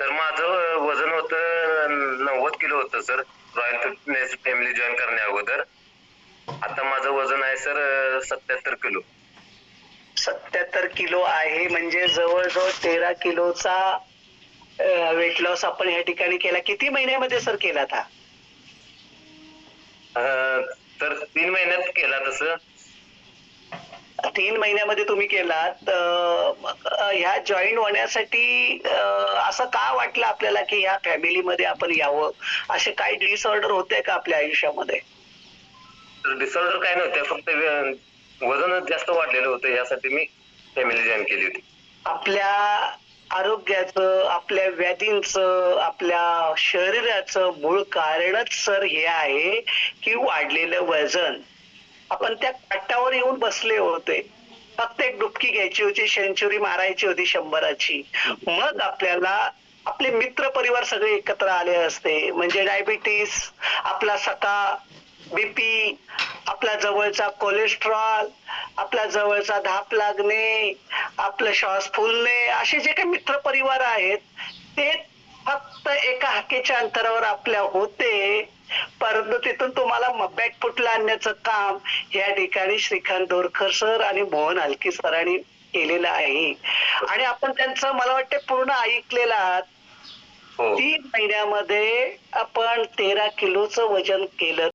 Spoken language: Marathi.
तर माझं वजन होतं 90 किलो होतं sir, royal fitness family join करण्या अगोदर. आता माझं वजन आहे सर 77 किलो. 77 किलो आहे, म्हणजे जवळजवळ 13 किलोचा वेट लॉस आपण या ठिकाणी केला. किती महिन्यामध्ये सर केला था? तर 3 महिन्यात केला तसं. 3 महिन्यामध्ये तुम्ही केलात. मग ह्या जॉईन होण्यासाठी असं का वाटलं आपल्याला की ह्या फॅमिलीमध्ये आपण यावं? असे काही डिसऑर्डर होते का आपल्या आयुष्यामध्ये? तर डिसऑर्डर काय नव्हते, फक्त वजनच जास्त वाढलेलं होतं, यासाठी मी फॅमिली जॉईन केली होती. आपल्या आरोग्याचं, आपल्या व्याधींचं, आपल्या शरीराचं मूळ कारणच सर हे आहे की वाढलेलं वजन. आपण त्या काठावर येऊन बसले होते. फक्त एक डुबकी घ्यायची होती, सेंचुरी मारायची होती 100ची. मग आपल्याला आपले मित्र परिवार सगळे एकत्र आले असते. म्हणजे डायबिटीस, आपला सखा बीपी, आपला जवळचा कोलेस्ट्रॉल, आपला जवळचा धाप लागणे, आपलं श्वास फुलणे, असे जे काही मित्र परिवार आहेत ते फक्त एका हाकेच्या अंतरावर आपल्या होते. परंतु तिथून तुम्हाला बॅक फुटला आणण्याचं काम या ठिकाणी श्रीकांत दोरकर सर आणि मोहन हलके सरांनी केलेलं आहे. आणि आपण त्यांचं मला वाटतं पूर्ण ऐकलेलं आहात. हो. 3 महिन्यामध्ये आपण 13 किलोचं वजन केलं.